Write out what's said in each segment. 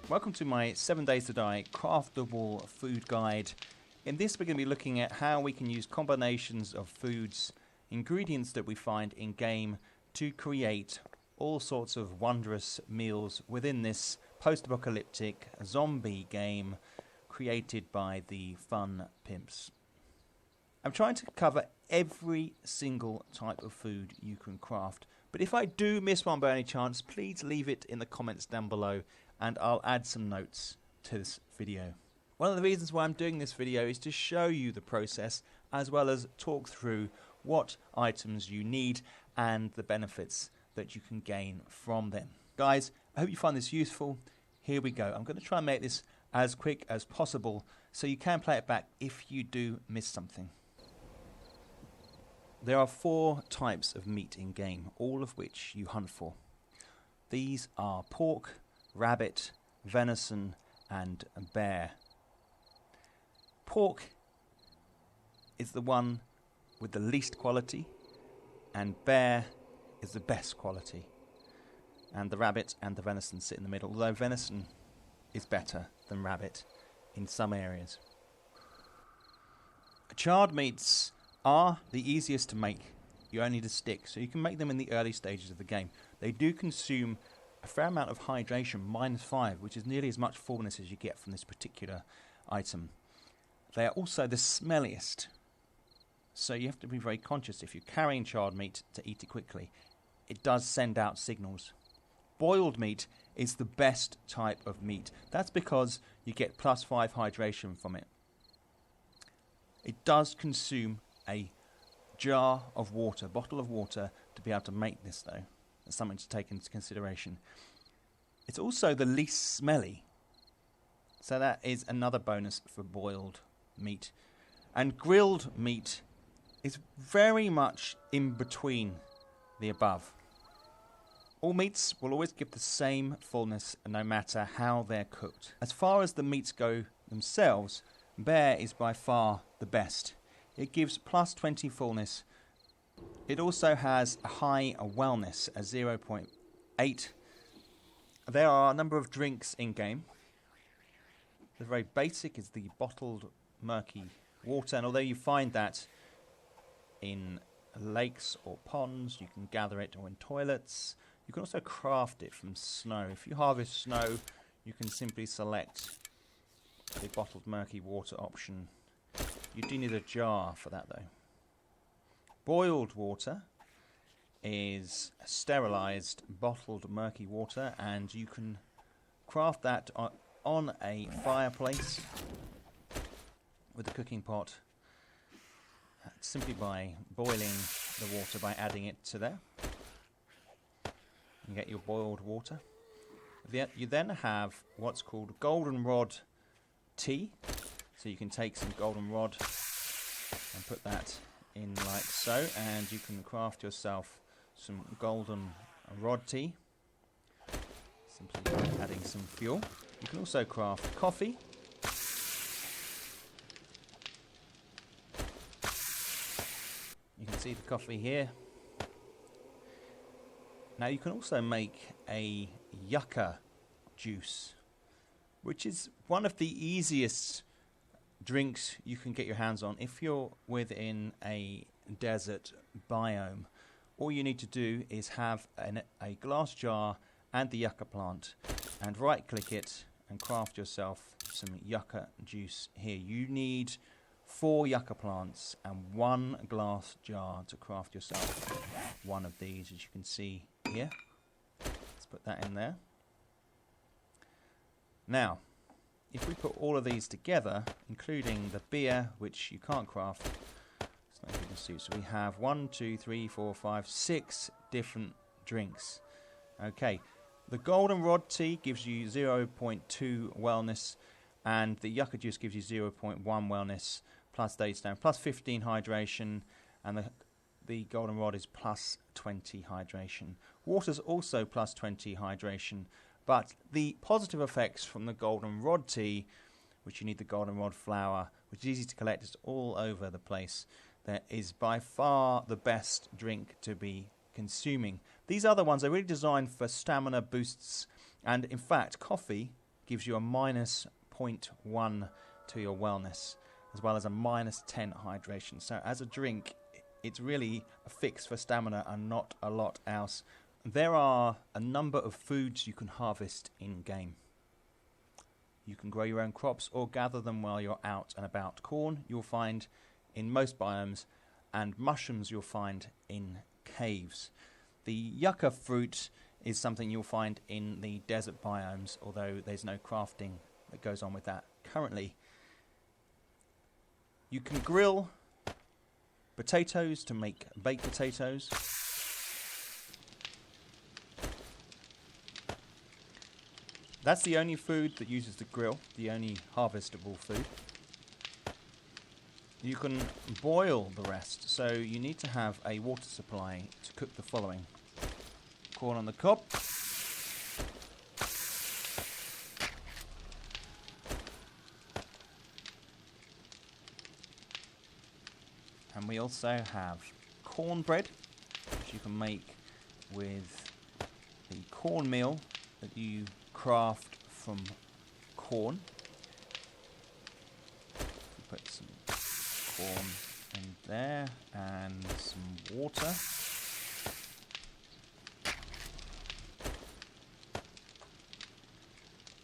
Welcome to my 7 Days to Die Craftable food guide. In this we're going to be looking at how we can use combinations of foods, ingredients that we find in game to create all sorts of wondrous meals within this post-apocalyptic zombie game created by the Fun Pimps. I'm trying to cover every single type of food you can craft, but if I do miss one by any chance, please leave it in the comments down below and I'll add some notes to this video. One of the reasons why I'm doing this video is to show you the process as well as talk through what items you need and the benefits that you can gain from them. Guys, I hope you find this useful. Here we go. I'm going to try and make this as quick as possible so you can play it back if you do miss something. There are 4 types of meat in game, all of which you hunt for. These are pork, rabbit, venison and bear. Pork is the one with the least quality and bear is the best quality. And the rabbit and the venison sit in the middle, although venison is better than rabbit in some areas. Charred meats are the easiest to make. You only need a stick, so you can make them in the early stages of the game. They do consume a fair amount of hydration, -5, which is nearly as much fullness as you get from this particular item. They are also the smelliest, so you have to be very conscious if you're carrying charred meat to eat it quickly. It does send out signals. Boiled meat is the best type of meat. That's because you get +5 hydration from it. It does consume a jar of water, bottle of water, to be able to make this though. That's something to take into consideration. It's also the least smelly, so that is another bonus for boiled meat. And grilled meat is very much in between the above. All meats will always give the same fullness no matter how they're cooked. As far as the meats go themselves, bear is by far the best. It gives +20 fullness. It also has a high wellness, a 0.8. There are a number of drinks in game. The very basic is the bottled murky water, and although you find that in lakes or ponds, you can gather it, or in toilets, you can also craft it from snow. If you harvest snow, you can simply select the bottled murky water option. You do need a jar for that though. Boiled water is sterilized bottled murky water, and you can craft that on a fireplace with a cooking pot simply by boiling the water by adding it to there. You get your boiled water. You then have what's called goldenrod tea. So you can take some goldenrod and put that in like so, and you can craft yourself some goldenrod tea simply by adding some fuel. You can also craft coffee. You can see the coffee here. Now you can also make a yucca juice, which is one of the easiest drinks you can get your hands on if you're within a desert biome. All you need to do is have a glass jar and the yucca plant and right click it and craft yourself some yucca juice here. You need 4 yucca plants and 1 glass jar to craft yourself one of these, as you can see here. Let's put that in there. Now if we put all of these together, including the beer, which you can't craft, it's not good to see. So we have 1, 2, 3, 4, 5, 6 different drinks. Okay, the goldenrod tea gives you 0.2 wellness, and the yucca juice gives you 0.1 wellness, plus daystone, plus 15 hydration, and the goldenrod is plus 20 hydration. Water's also plus 20 hydration. But the positive effects from the goldenrod tea, which you need the goldenrod flower, which is easy to collect, it's all over the place, that is by far the best drink to be consuming. These other ones are really designed for stamina boosts, and in fact coffee gives you a minus 0.1 to your wellness, as well as a minus 10 hydration. So as a drink, it's really a fix for stamina and not a lot else. There are a number of foods you can harvest in-game. You can grow your own crops or gather them while you're out and about. Corn you'll find in most biomes, and mushrooms you'll find in caves. The yucca fruit is something you'll find in the desert biomes, although there's no crafting that goes on with that currently. You can grill potatoes to make baked potatoes. That's the only food that uses the grill, the only harvestable food. You can boil the rest, so you need to have a water supply to cook the following. Corn on the cob. And we also have cornbread, which you can make with the cornmeal that you craft from corn. Put some corn in there and some water.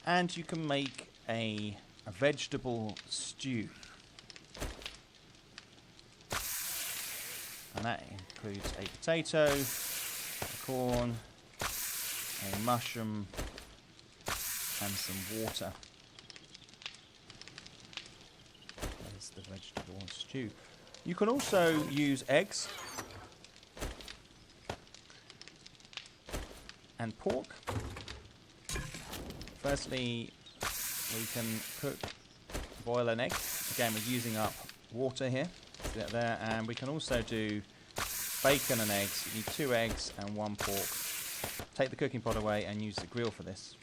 And you can make a vegetable stew. And that includes a potato, a corn, a mushroom, and some water. There's the vegetable stew. You can also use eggs and pork. Firstly, we can boil an egg. Again, we're using up water here. See that there, and we can also do bacon and eggs. You need 2 eggs and 1 pork. Take the cooking pot away and use the grill for this.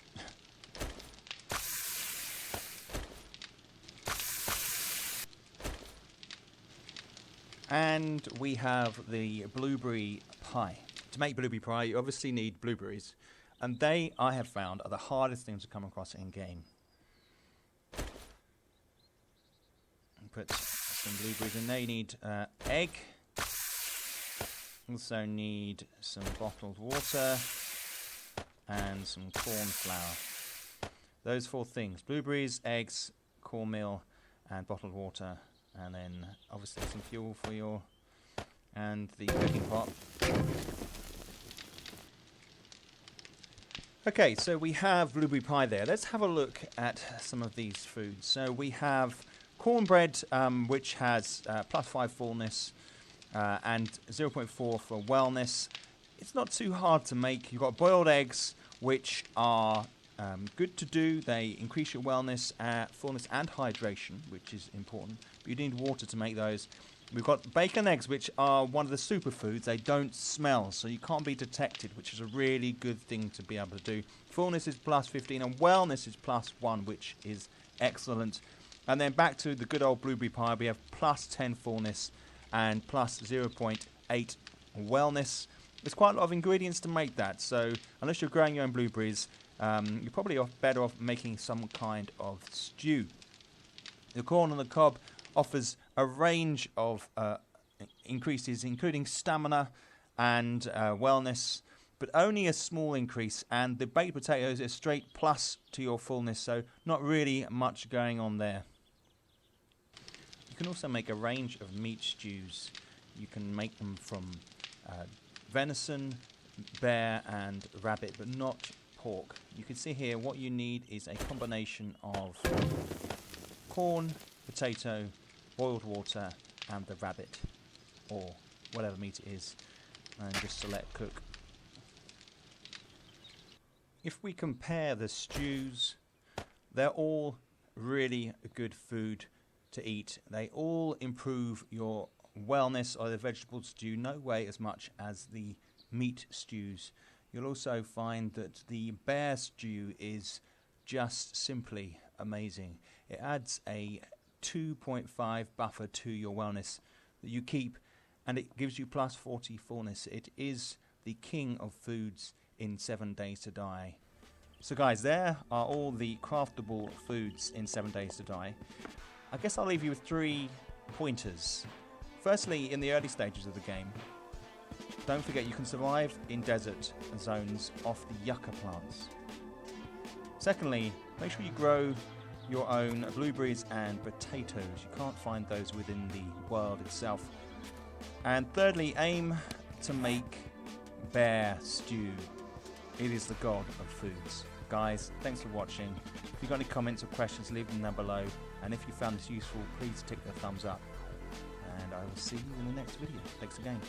And we have the blueberry pie. To make blueberry pie, you obviously need blueberries. And they, I have found, are the hardest things to come across in-game. Put some blueberries in there. You need egg. Also need some bottled water and some corn flour. Those 4 things: blueberries, eggs, cornmeal, and bottled water. And then obviously some fuel for your and the cooking pot. Okay, so we have blueberry pie there. Let's have a look at some of these foods. So we have cornbread, which has +5 fullness and 0.4 for wellness. It's not too hard to make. You've got boiled eggs, which are good to do. They increase your wellness, fullness and hydration, which is important. But you need water to make those. We've got bacon eggs, which are one of the superfoods. They don't smell, so you can't be detected, which is a really good thing to be able to do. Fullness is +15 and wellness is +1, which is excellent. And then back to the good old blueberry pie, we have +10 fullness and +0.8 wellness. There's quite a lot of ingredients to make that, so unless you're growing your own blueberries, you're probably better off making some kind of stew. The corn on the cob offers a range of increases, including stamina and wellness, but only a small increase. And the baked potatoes is straight plus to your fullness, so not really much going on there. You can also make a range of meat stews. You can make them from venison, bear, and rabbit, but not pork. You can see here what you need is a combination of corn, potato, boiled water, and the rabbit, or whatever meat it is, and just select cook. If we compare the stews, they're all really good food to eat. They all improve your wellness, or the vegetable stew no way as much as the meat stews. You'll also find that the bear stew is just simply amazing. It adds a 2.5 buffer to your wellness that you keep, and it gives you +40 fullness. It is the king of foods in 7 Days to Die. So guys, there are all the craftable foods in 7 Days to Die. I guess I'll leave you with 3 pointers. Firstly, in the early stages of the game, don't forget you can survive in desert zones off the yucca plants. Secondly, make sure you grow your own blueberries and potatoes. You can't find those within the world itself. And thirdly, aim to make bear stew. It is the god of foods. Guys, thanks for watching. If you've got any comments or questions, leave them down below. And if you found this useful, please tick the thumbs up. And I will see you in the next video. Thanks again.